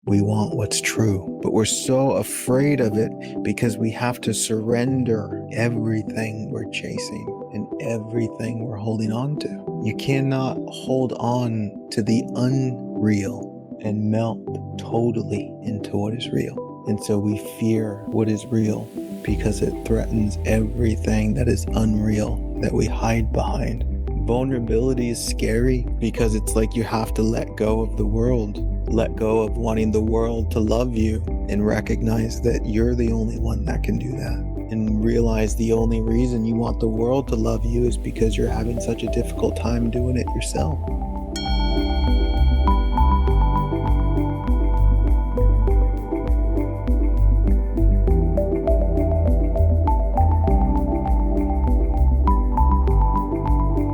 We want what's true, but we're so afraid of it because we have to surrender everything we're chasing and everything we're holding on to. You cannot hold on to the unreal and melt totally into what is real. And so we fear what is real because it threatens everything that is unreal that we hide behind. Vulnerability is scary because it's like you have to let go of the world, let go of wanting the world to love you, and recognize that you're the only one that can do that. And realize the only reason you want the world to love you is because you're having such a difficult time doing it yourself.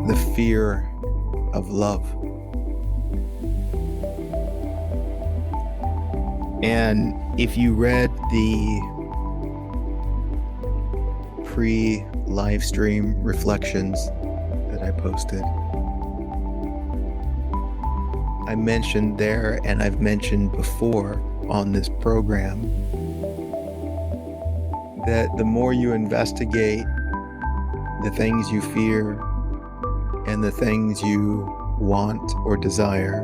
The fear of love. And if you read the pre-live stream reflections that I posted, I mentioned there, and I've mentioned before on this program, that the more you investigate the things you fear and the things you want or desire,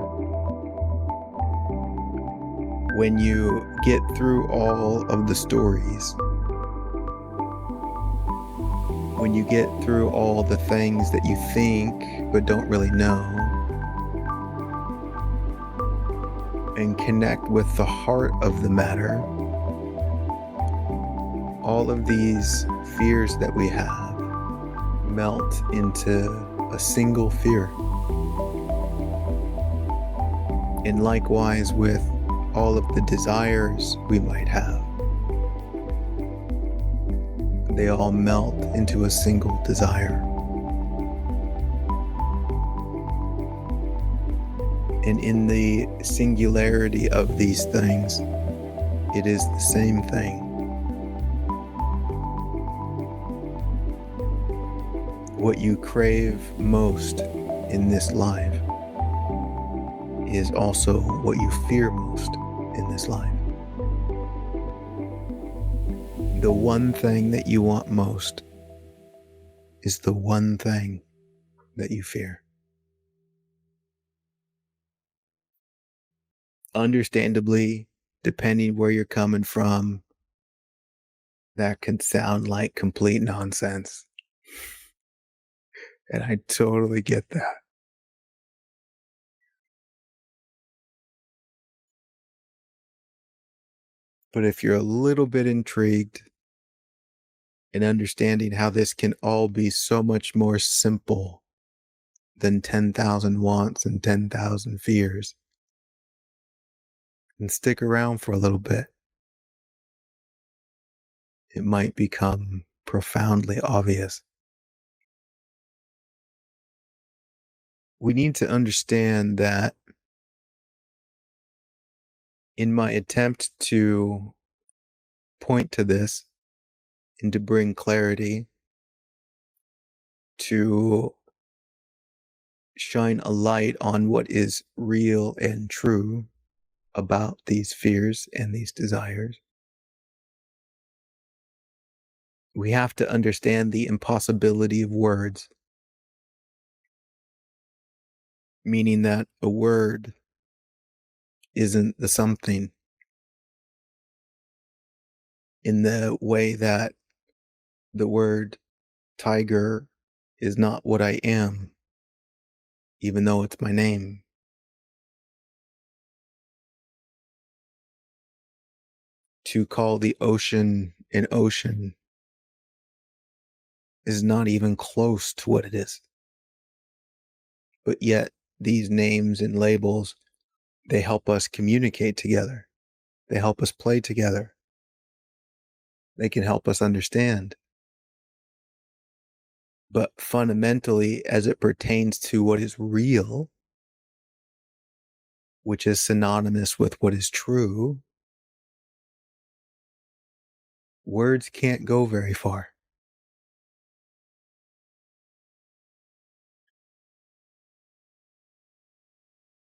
when you get through all of the stories, when you get through all the things that you think but don't really know, and connect with the heart of the matter, all of these fears that we have melt into a single fear. And likewise with all of the desires we might have, they all melt into a single desire. And in the singularity of these things, it is the same thing. What you crave most in this life is also what you fear most in this life. The one thing that you want most is the one thing that you fear. Understandably, depending where you're coming from, that can sound like complete nonsense. And I totally get that. But if you're a little bit intrigued in understanding how this can all be so much more simple than 10,000 wants and 10,000 fears, and stick around for a little bit, it might become profoundly obvious. We need to understand that in my attempt to point to this and to bring clarity, to shine a light on what is real and true about these fears and these desires, we have to understand the impossibility of words, meaning that a word isn't the something in the way that the word tiger is not what I am, even though it's my name. To call the ocean an ocean is not even close to what it is. But yet, these names and labels, they help us communicate together. They help us play together. They can help us understand. But fundamentally, as it pertains to what is real, which is synonymous with what is true, words can't go very far.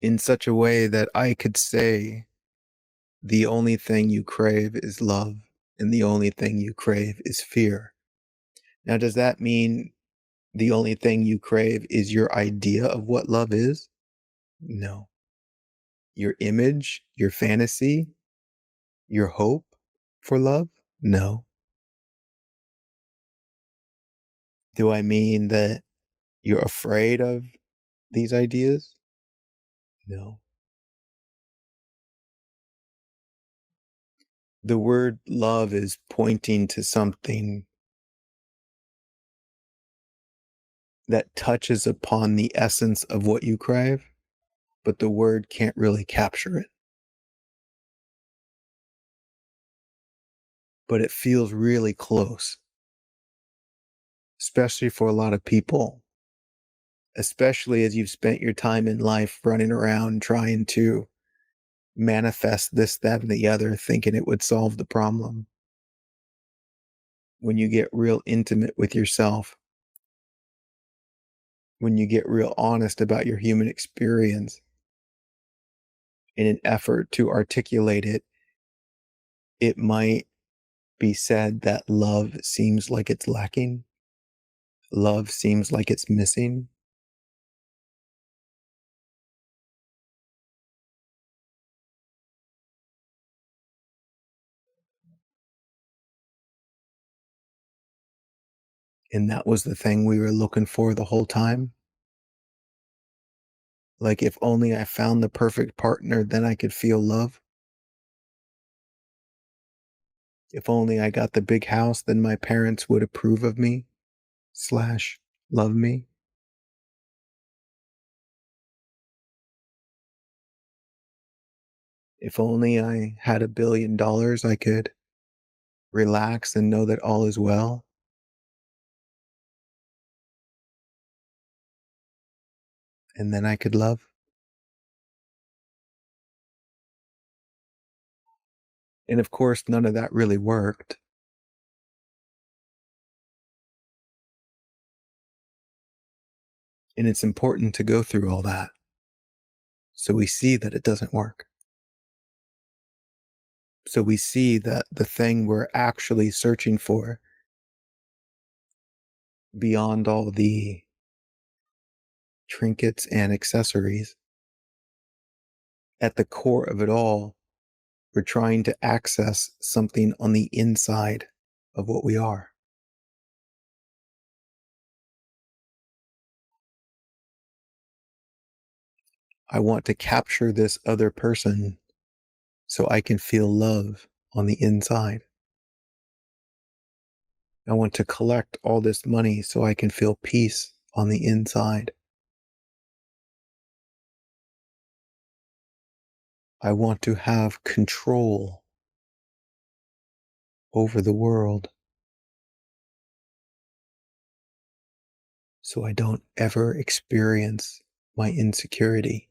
In such a way that I could say the only thing you crave is love, and the only thing you crave is fear. Now, does that mean the only thing you crave is your idea of what love is? No. Your image, your fantasy, your hope for love? No. Do I mean that you're afraid of these ideas? No. The word love is pointing to something that touches upon the essence of what you crave, but the word can't really capture it. But it feels really close, especially for a lot of people, especially as you've spent your time in life running around trying to manifest this, that, and the other, thinking it would solve the problem. When you get real intimate with yourself, when you get real honest about your human experience in an effort to articulate it, it might be said that love seems like it's lacking. Love seems like it's missing. And that was the thing we were looking for the whole time. Like, if only I found the perfect partner, then I could feel love. If only I got the big house, then my parents would approve of me slash love me. If only I had $1 billion, I could relax and know that all is well. And then I could love. And of course, none of that really worked. And it's important to go through all that so we see that it doesn't work. So we see that the thing we're actually searching for, beyond all the trinkets and accessories, at the core of it all, we're trying to access something on the inside of what we are. I want to capture this other person so I can feel love on the inside. I want to collect all this money so I can feel peace on the inside. I want to have control over the world so I don't ever experience my insecurity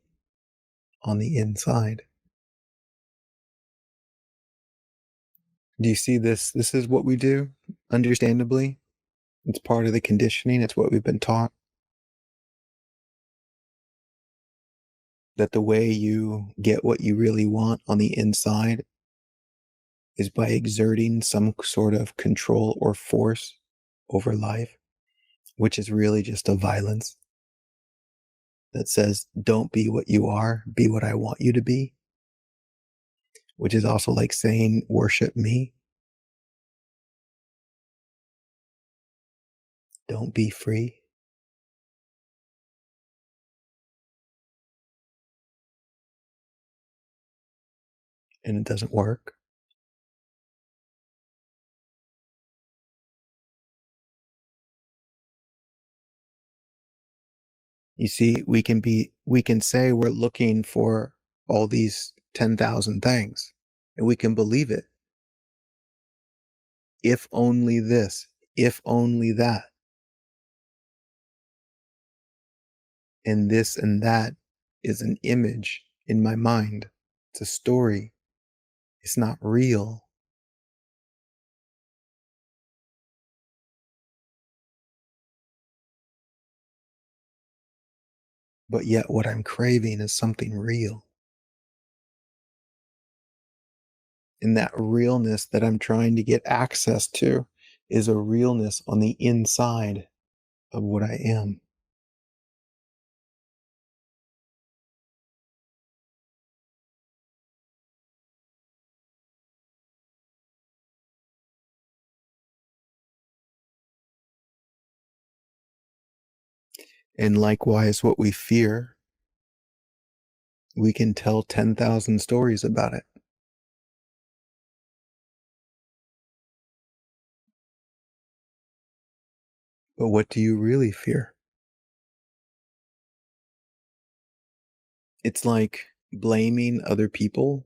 on the inside. Do you see this? This is what we do, understandably. It's part of the conditioning, it's what we've been taught. That the way you get what you really want on the inside is by exerting some sort of control or force over life, which is really just a violence that says, don't be what you are, be what I want you to be, which is also like saying, worship me, don't be free. And it doesn't work. You see, we can say we're looking for all these 10,000 things, and we can believe it. If only this, if only that. And this and that is an image in my mind. It's a story. It's not real. But yet what I'm craving is something real. And that realness that I'm trying to get access to is a realness on the inside of what I am. And likewise, what we fear, we can tell 10,000 stories about it. But what do you really fear? It's like blaming other people.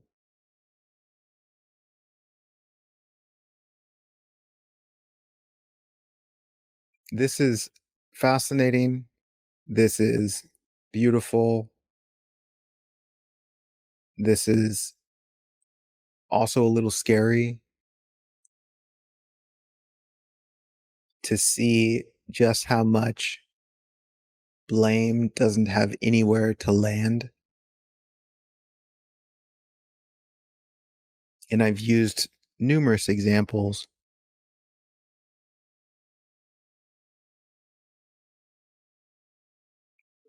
This is fascinating. This is beautiful. This is also a little scary to see just how much blame doesn't have anywhere to land. And I've used numerous examples.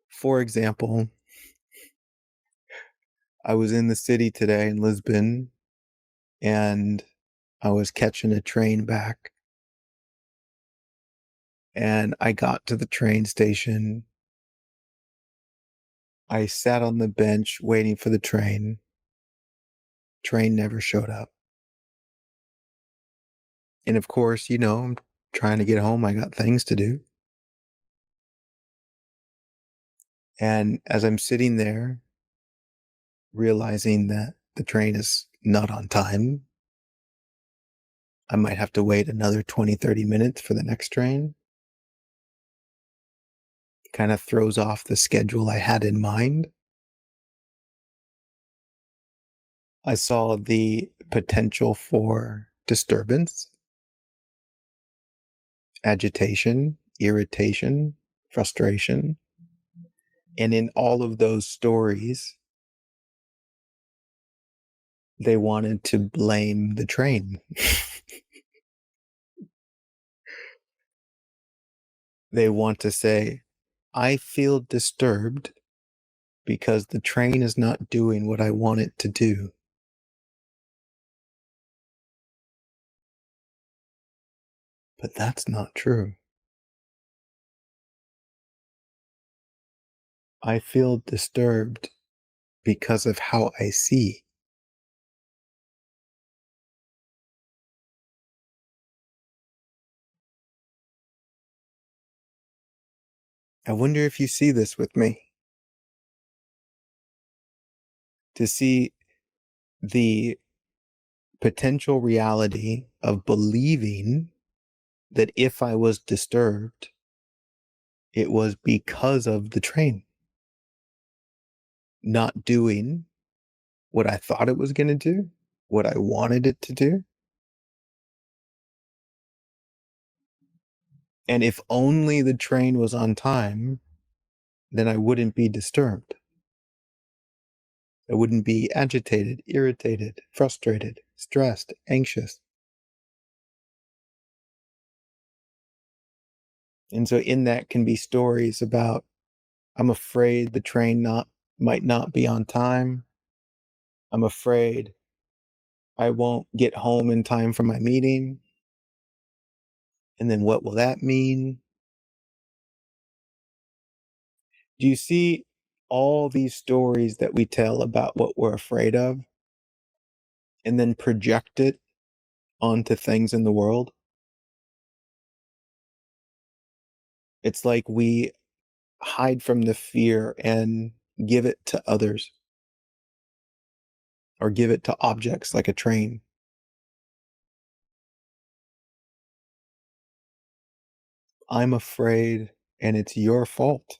For example, I was in the city today in Lisbon and I was catching a train back. And I got to the train station. I sat on the bench waiting for the train. Train never showed up. And of course, I'm trying to get home. I got things to do. And as I'm sitting there, realizing that the train is not on time, I might have to wait another 20, 30 minutes for the next train. Kind of throws off the schedule I had in mind. I saw the potential for disturbance, agitation, irritation, frustration. And in all of those stories, they wanted to blame the train. They want to say, I feel disturbed because the train is not doing what I want it to do. But that's not true. I feel disturbed because of how I see. I wonder if you see this with me. To see the potential reality of believing that if I was disturbed, it was because of the train not doing what I thought it was going to do, what I wanted it to do. And if only the train was on time, then I wouldn't be disturbed. I wouldn't be agitated, irritated, frustrated, stressed, anxious. And so in that can be stories about, I'm afraid the train might not be on time. I'm afraid I won't get home in time for my meeting. And then what will that mean? Do you see all these stories that we tell about what we're afraid of and then project it onto things in the world? It's like we hide from the fear and give it to others or give it to objects like a train. I'm afraid and it's your fault.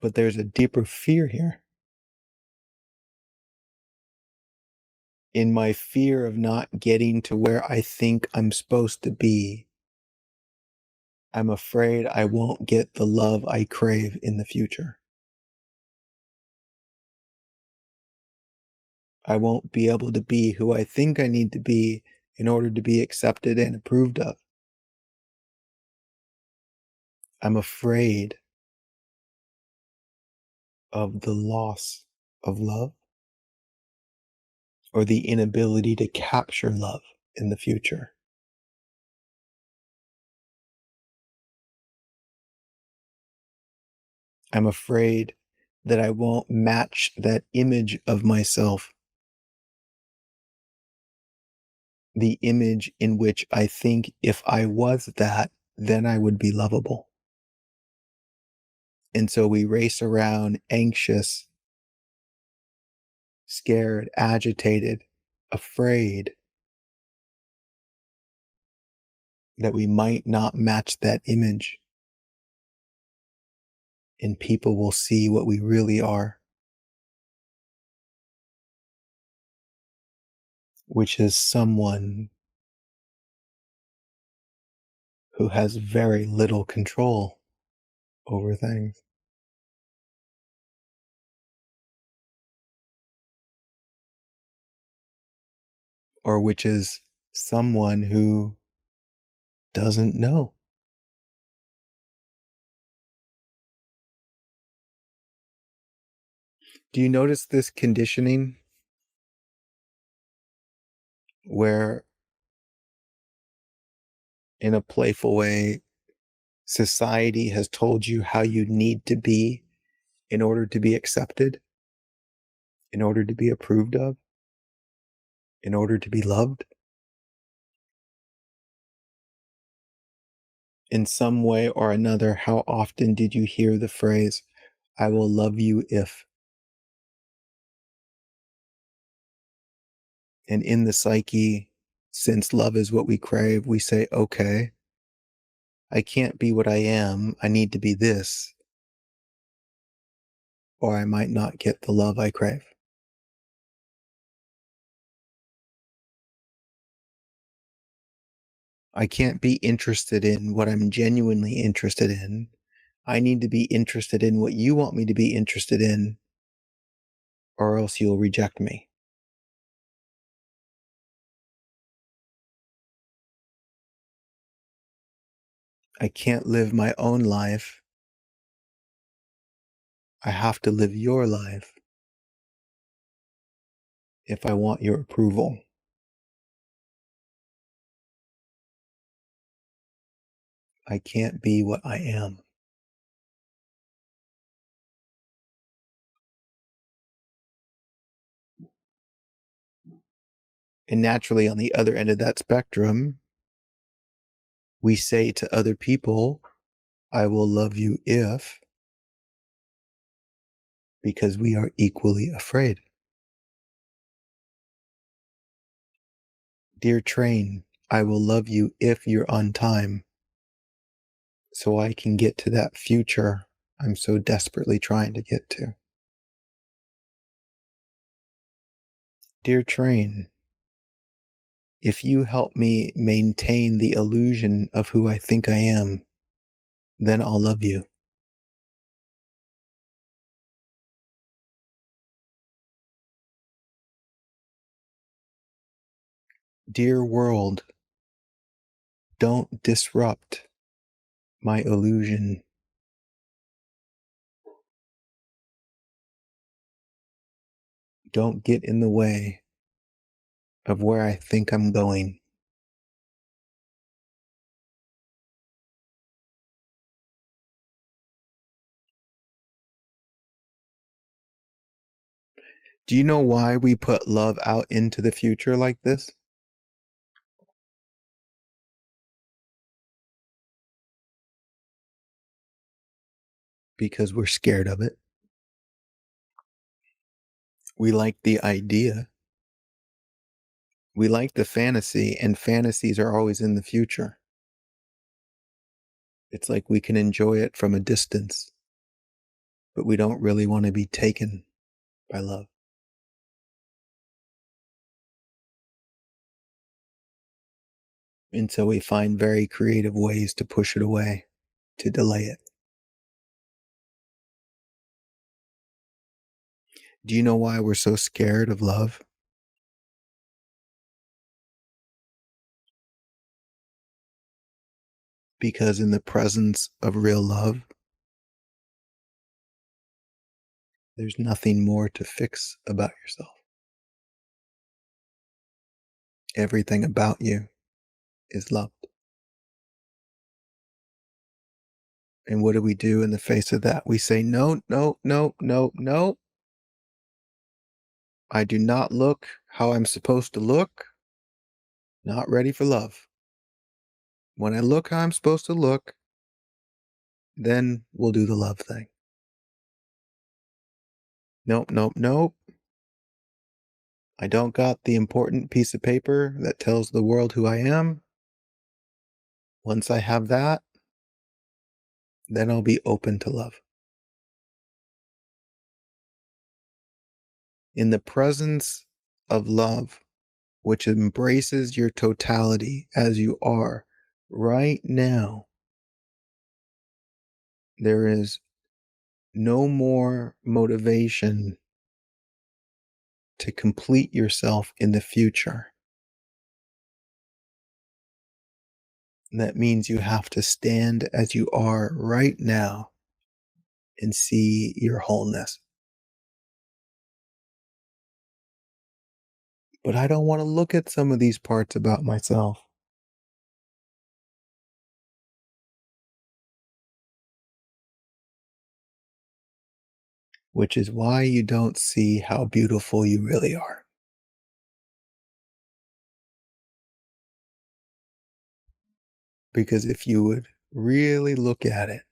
But there's a deeper fear here. In my fear of not getting to where I think I'm supposed to be, I'm afraid I won't get the love I crave in the future. I won't be able to be who I think I need to be in order to be accepted and approved of. I'm afraid of the loss of love or the inability to capture love in the future. I'm afraid that I won't match that image of myself, the image in which I think if I was that, then I would be lovable. And so we race around anxious, scared, agitated, afraid that we might not match that image and people will see what we really are, which is someone who has very little control over things, or which is someone who doesn't know. Do you notice this conditioning where, in a playful way, society has told you how you need to be in order to be accepted, in order to be approved of, in order to be loved? In some way or another, how often did you hear the phrase, I will love you if? And in the psyche, since love is what we crave, we say, okay, I can't be what I am. I need to be this, or I might not get the love I crave. I can't be interested in what I'm genuinely interested in. I need to be interested in what you want me to be interested in, or else you'll reject me. I can't live my own life. I have to live your life if I want your approval. I can't be what I am. And naturally, on the other end of that spectrum, we say to other people, I will love you if, because we are equally afraid. Dear train, I will love you if you're on time, so I can get to that future I'm so desperately trying to get to. Dear train, if you help me maintain the illusion of who I think I am, then I'll love you. Dear world, don't disrupt my illusion. Don't get in the way of where I think I'm going. Do you know why we put love out into the future like this? Because we're scared of it. We like the idea. We like the fantasy, and fantasies are always in the future. It's like we can enjoy it from a distance, but we don't really want to be taken by love. And so we find very creative ways to push it away, to delay it. Do you know why we're so scared of love? Because in the presence of real love, there's nothing more to fix about yourself. Everything about you is loved. And what do we do in the face of that? We say, no, no, no, no, no. I do not look how I'm supposed to look. Not ready for love. When I look how I'm supposed to look, then we'll do the love thing. Nope, nope, nope. I don't got the important piece of paper that tells the world who I am. Once I have that, then I'll be open to love. In the presence of love, which embraces your totality as you are right now, there is no more motivation to complete yourself in the future. That means you have to stand as you are right now and see your wholeness. But I don't want to look at some of these parts about myself. Which is why you don't see how beautiful you really are. Because if you would really look at it,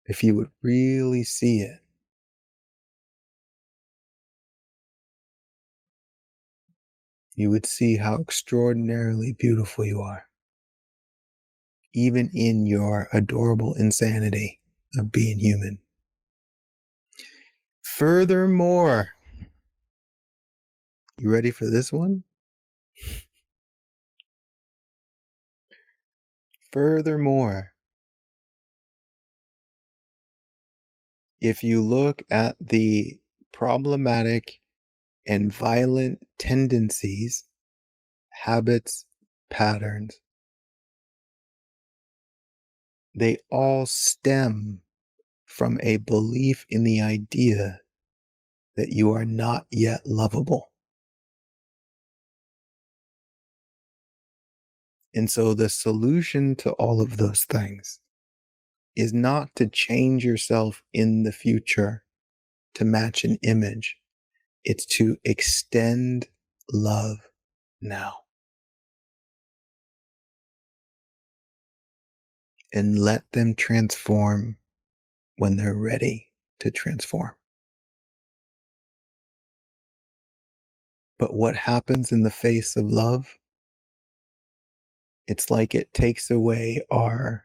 if you would really see it, you would see how extraordinarily beautiful you are, even in your adorable insanity of being human. Furthermore, you ready for this one? Furthermore, if you look at the problematic and violent tendencies, habits, patterns, they all stem from a belief in the idea that you are not yet lovable. And so the solution to all of those things is not to change yourself in the future to match an image. It's to extend love now and let them transform when they're ready to transform. But what happens in the face of love? It's like it takes away our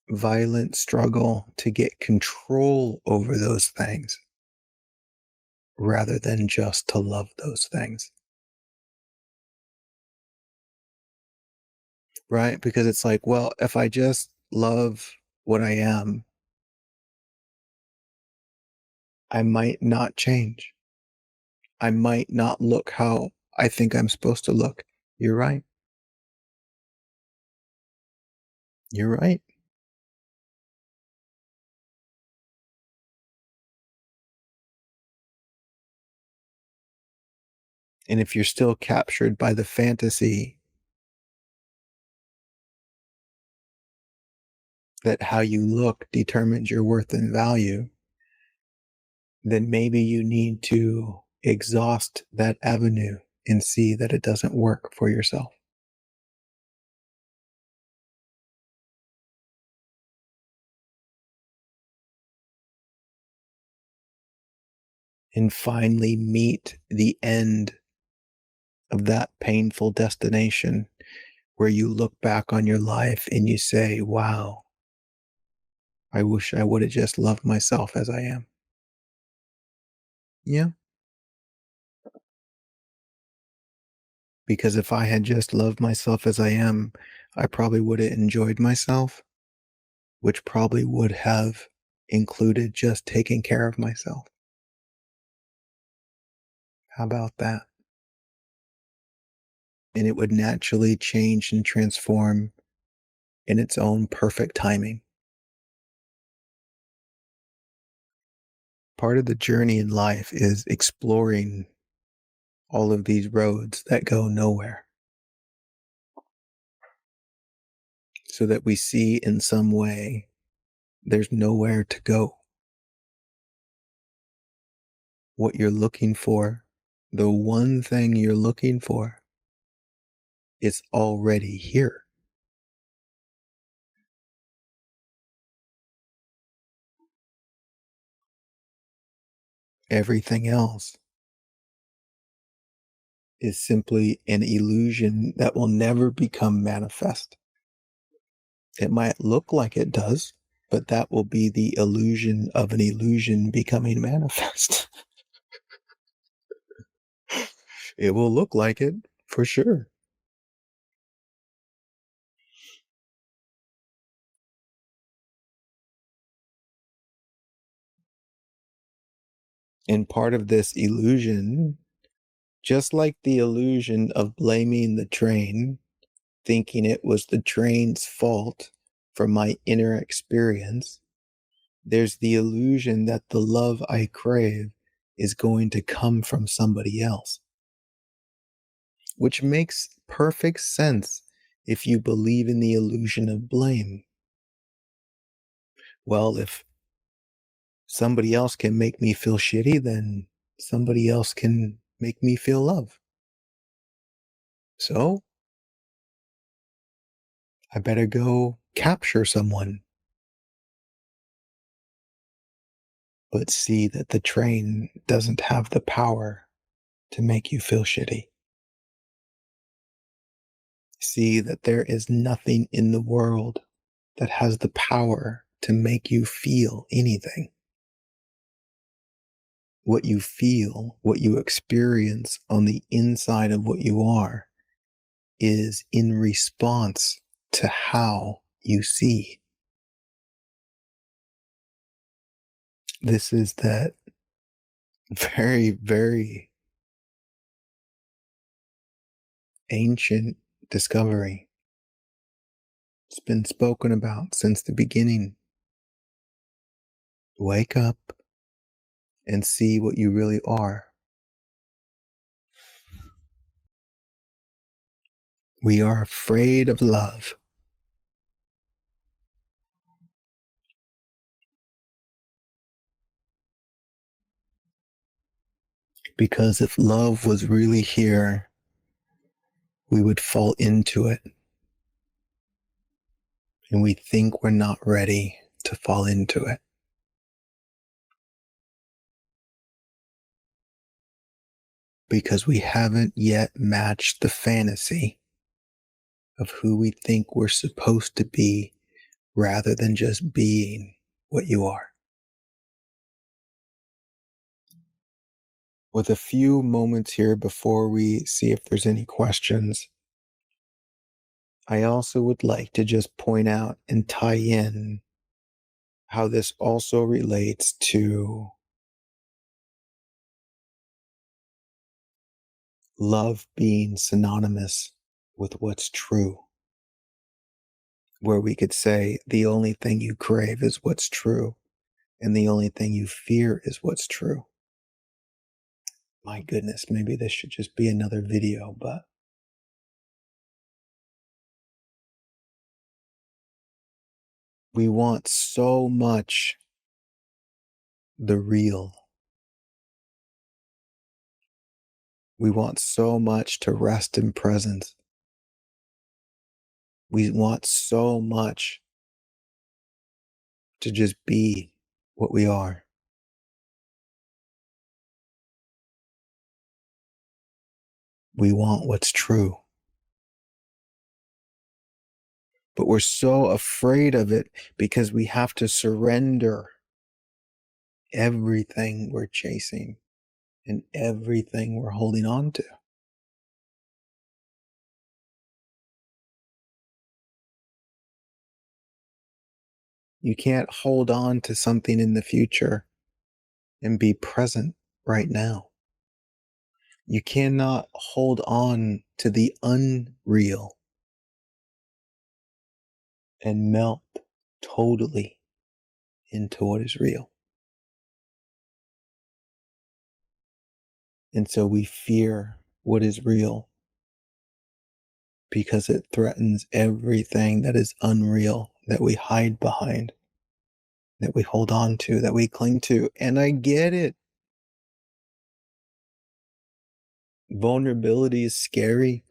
violent struggle to get control over those things rather than just to love those things. Right? Because it's like, well, if I just love what I am, I might not change. I might not look how I think I'm supposed to look. You're right. You're right. And if you're still captured by the fantasy that how you look determines your worth and value, then maybe you need to exhaust that avenue and see that it doesn't work for yourself. And finally meet the end of that painful destination where you look back on your life and you say, wow, I wish I would have just loved myself as I am. Yeah. Because if I had just loved myself as I am, I probably would have enjoyed myself, which probably would have included just taking care of myself. How about that? And it would naturally change and transform in its own perfect timing. Part of the journey in life is exploring all of these roads that go nowhere so that we see in some way there's nowhere to go. What you're looking for, the one thing you're looking for, is already here. Everything else is simply an illusion that will never become manifest. It might look like it does, but that will be the illusion of an illusion becoming manifest. It will look like it for sure. And part of this illusion, just like the illusion of blaming the train, thinking it was the train's fault for my inner experience, there's the illusion that the love I crave is going to come from somebody else, which makes perfect sense if you believe in the illusion of blame. Well, if somebody else can make me feel shitty, then somebody else can make me feel love. So I better go capture someone, but see that the train doesn't have the power to make you feel shitty. See that there is nothing in the world that has the power to make you feel anything. What you feel, what you experience on the inside of what you are, is in response to how you see. This is that very, very ancient discovery. It's been spoken about since the beginning. Wake up and see what you really are. We are afraid of love. Because if love was really here, we would fall into it. And we think we're not ready to fall into it. Because we haven't yet matched the fantasy of who we think we're supposed to be rather than just being what you are. With a few moments here before we see if there's any questions, I also would like to just point out and tie in how this also relates to love being synonymous with what's true. Where we could say the only thing you crave is what's true, and the only thing you fear is what's true. My goodness, maybe this should just be another video, but we want so much the real. We want so much to rest in presence. We want so much to just be what we are. We want what's true. But we're so afraid of it because we have to surrender everything we're chasing and everything we're holding on to. You can't hold on to something in the future and be present right now. You cannot hold on to the unreal and melt totally into what is real. And so we fear what is real because it threatens everything that is unreal, that we hide behind, that we hold on to, that we cling to. And I get it. Vulnerability is scary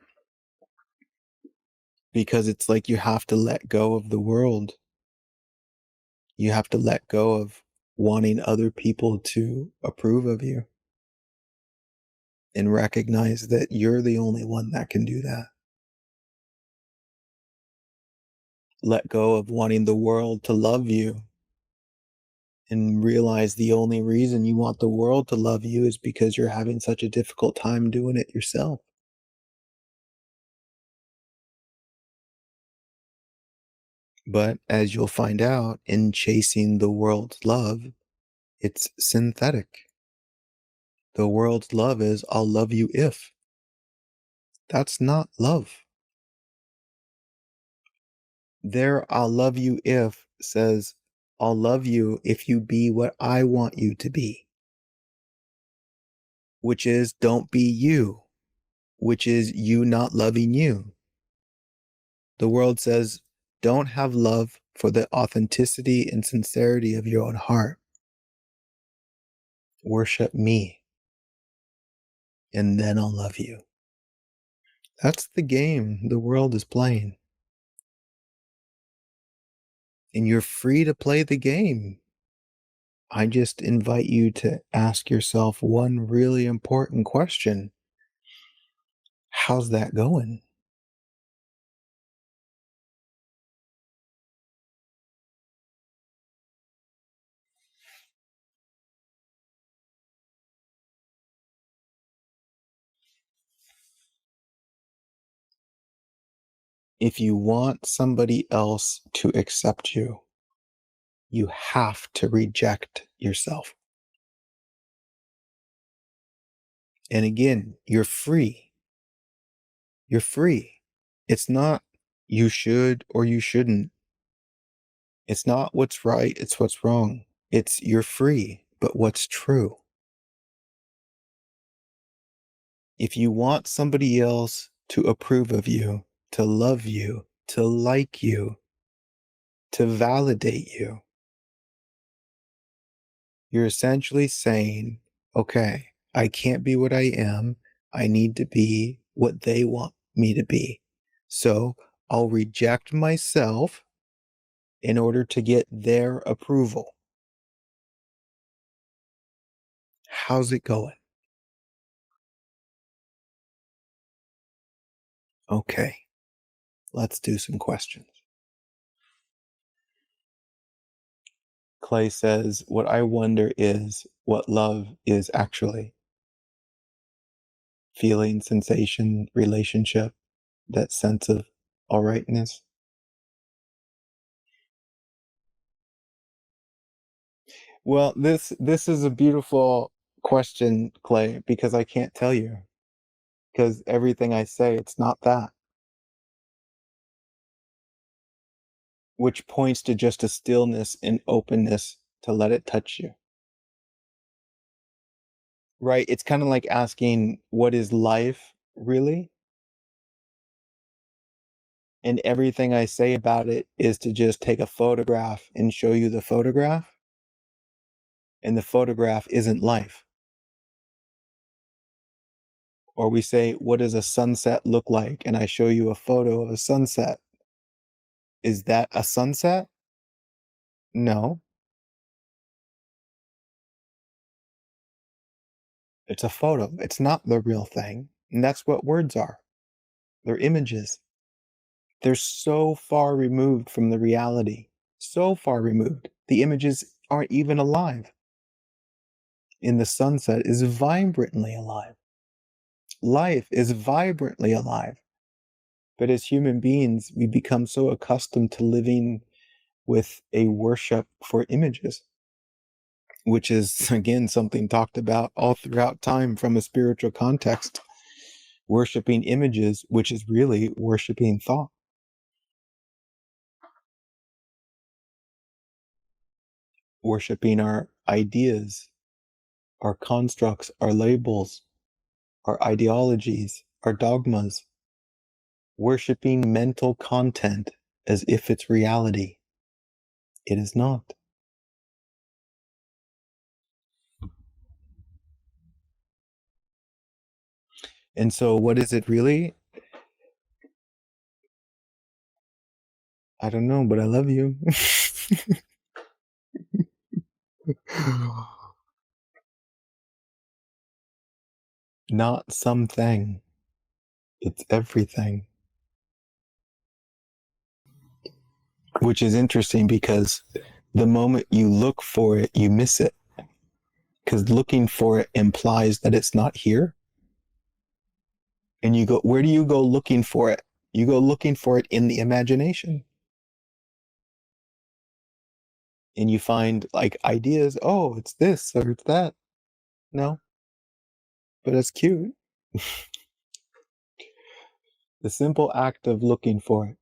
because it's like you have to let go of the world. You have to let go of wanting other people to approve of you and recognize that you're the only one that can do that. Let go of wanting the world to love you and realize the only reason you want the world to love you is because you're having such a difficult time doing it yourself. But as you'll find out in chasing the world's love, it's synthetic. The world's love is, I'll love you if. That's not love. Their I'll love you if says, I'll love you if you be what I want you to be, which is don't be you, which is you not loving you. The world says, don't have love for the authenticity and sincerity of your own heart. Worship me, and then I'll love you. That's the game the world is playing. And you're free to play the game. I just invite you to ask yourself one really important question. How's that going? If you want somebody else to accept you, you have to reject yourself. And again, you're free. You're free. It's not you should or you shouldn't. It's not what's right, it's what's wrong. It's you're free, but what's true? If you want somebody else to approve of you, to love you, to like you, to validate you, you're essentially saying, okay, I can't be what I am. I need to be what they want me to be. So I'll reject myself in order to get their approval. How's it going? Okay, let's do some questions. Clay says, what I wonder is what love is actually. Feeling, sensation, relationship, that sense of all rightness. Well, this is a beautiful question, Clay, because I can't tell you. Because everything I say, it's not that. Which points to just a stillness and openness to let it touch you. Right? It's kind of like asking, what is life really? And everything I say about it is to just take a photograph and show you the photograph. And the photograph isn't life. Or we say, what does a sunset look like? And I show you a photo of a sunset. Is that a sunset? No, it's a photo. It's not the real thing. And that's what words are. They're images. They're so far removed from the reality. So far removed. The images aren't even alive. And the sunset is vibrantly alive. Life is vibrantly alive. But as human beings, we become so accustomed to living with a worship for images. which is, again, something talked about all throughout time from a spiritual context. Worshipping images, which is really worshipping thought. Worshipping our ideas, our constructs, our labels, our ideologies, our dogmas. Worshipping mental content as if it's reality. It is not. And so what is it really? I don't know, but I love you. Not something. It's everything. Which is interesting because the moment you look for it, you miss it. Because looking for it implies that it's not here. And you go, where do you go looking for it? You go looking for it in the imagination. And you find like ideas, oh, it's this or it's that. No, but it's cute. The simple act of looking for it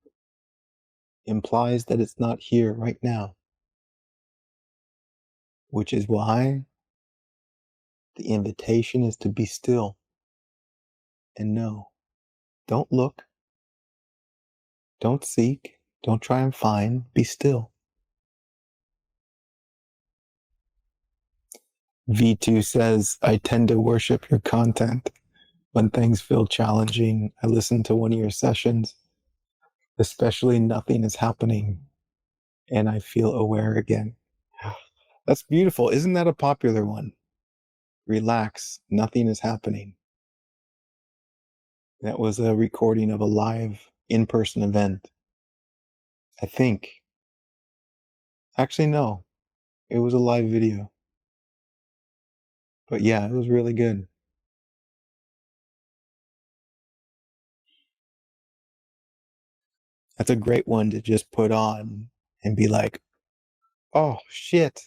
implies that it's not here right now. Which is why the invitation is to be still and know. Don't look. Don't seek. Don't try and find. Be still. V2 says, I tend to worship your content. When things feel challenging, I listen to one of your sessions, especially nothing is happening, and I feel aware again. That's beautiful. Isn't that a popular one? Relax, nothing is happening. That was a recording of a live in-person event. I think. Actually, no. It was a live video. But yeah, it was really good. That's a great one to just put on and be like, oh, shit.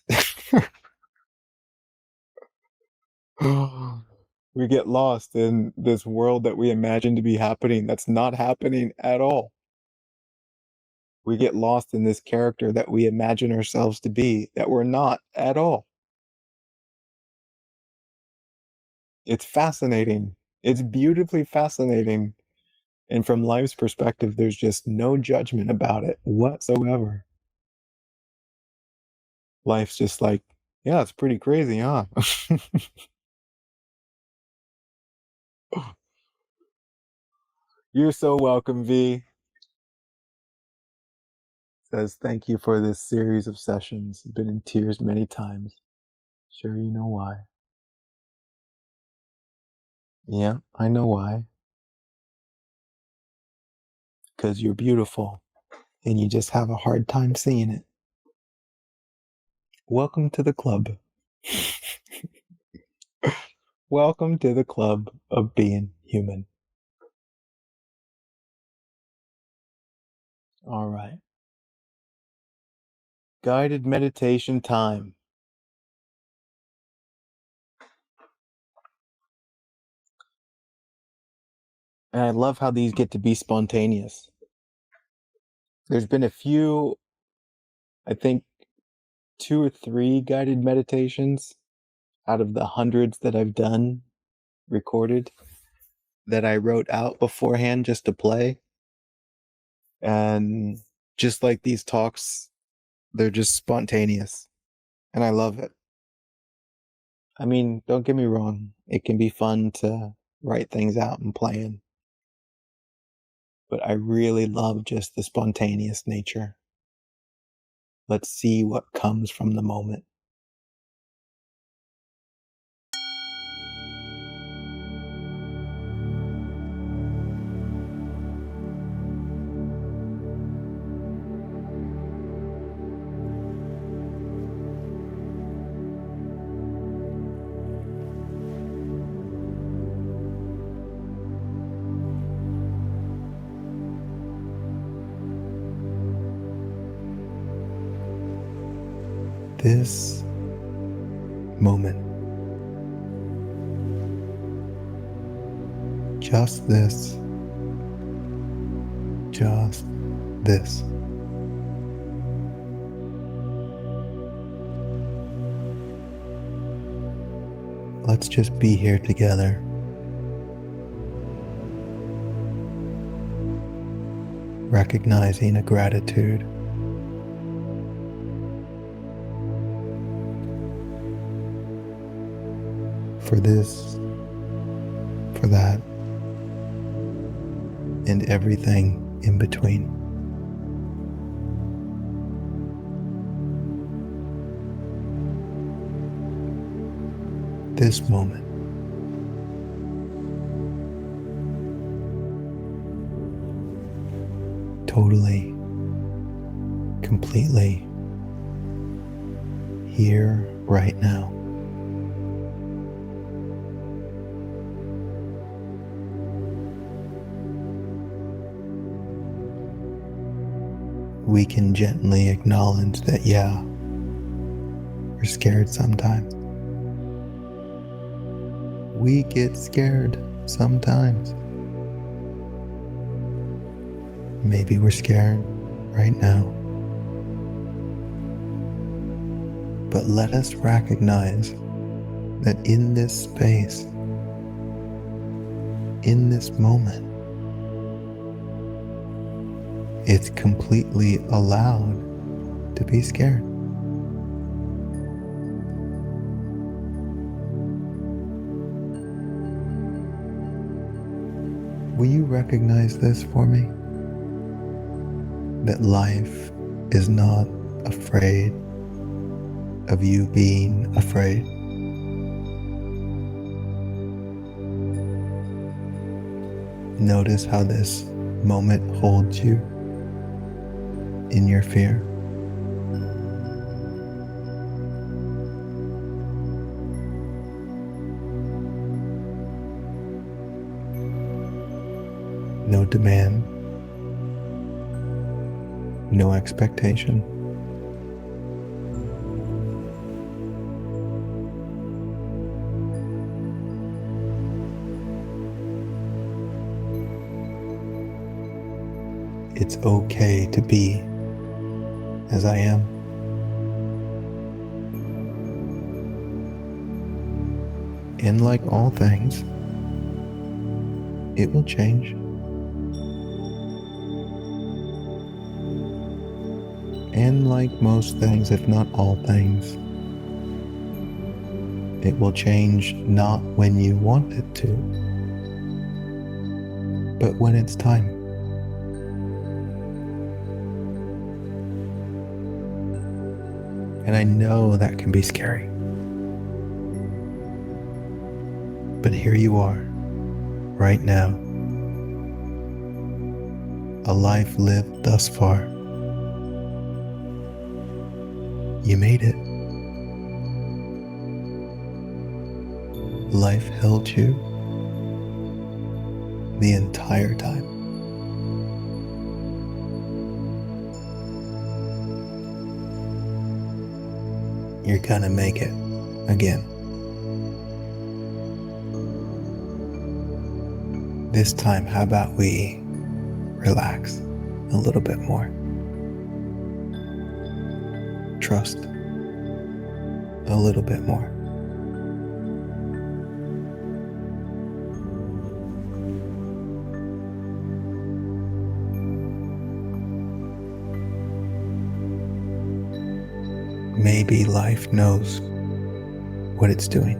We get lost in this world that we imagine to be happening that's not happening at all. We get lost in this character that we imagine ourselves to be that we're not at all. It's fascinating. It's beautifully fascinating. And from life's perspective, there's just no judgment about it whatsoever. Life's just like, yeah, it's pretty crazy, huh? You're so welcome, V. Says, thank you for this series of sessions. Been in tears many times. Sure you know why. Yeah, I know why. Because you're beautiful, and you just have a hard time seeing it. Welcome to the club. Welcome to the club of being human. All right. Guided meditation time. And I love how these get to be spontaneous. There's been a few, I think 2 or 3 guided meditations out of the hundreds that I've done, recorded, that I wrote out beforehand just to play. And just like these talks, they're just spontaneous. And I love it. I mean, don't get me wrong. It can be fun to write things out and plan. But I really love just the spontaneous nature. Let's see what comes from the moment. This moment. Just this. Just this. Let's just be here together. Recognizing a gratitude for this, for that, and everything in between. This moment. Totally, completely here right now. We can gently acknowledge that, yeah, we're scared sometimes. We get scared sometimes. Maybe we're scared right now. But let us recognize that in this space, in this moment, it's completely allowed to be scared. Will you recognize this for me? That life is not afraid of you being afraid. Notice how this moment holds you in your fear. No demand, no expectation. It's okay to be as I am. And like all things, it will change. And like most things, if not all things, it will change not when you want it to, but when it's time. And I know that can be scary. But here you are, right now. A life lived thus far. You made it. Life held you the entire time. You're gonna make it again. This time, how about we relax a little bit more? Trust a little bit more. Maybe life knows what it's doing.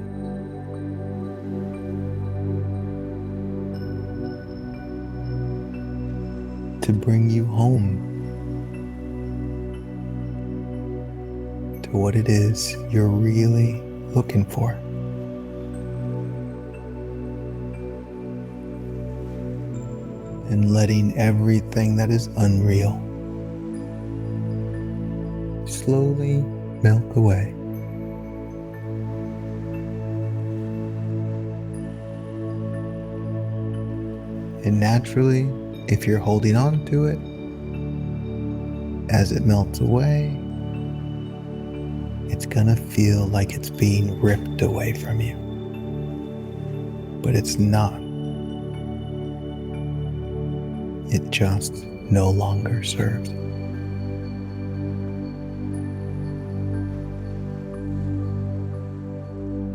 To bring you home to what it is you're really looking for. And letting everything that is unreal slowly melt away. And naturally, if you're holding on to it, as it melts away, it's gonna feel like it's being ripped away from you. But it's not. It just no longer serves.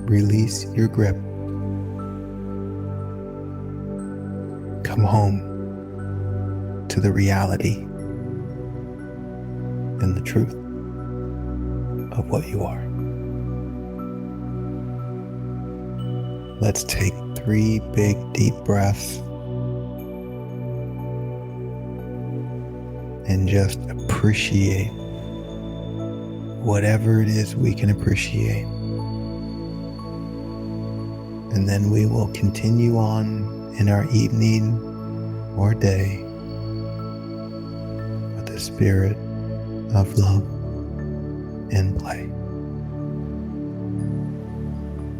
Release your grip. Come home to the reality and the truth of what you are. Let's take 3 big deep breaths and just appreciate whatever it is we can appreciate. And then we will continue on in our evening or day with the spirit of love and play.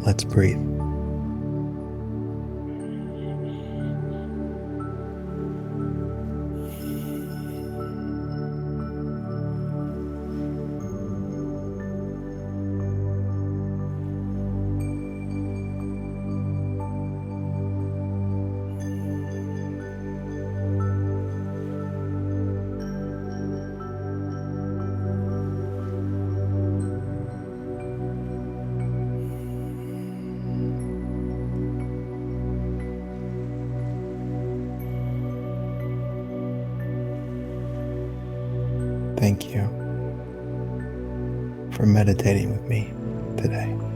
Let's breathe. Thank you for meditating with me today.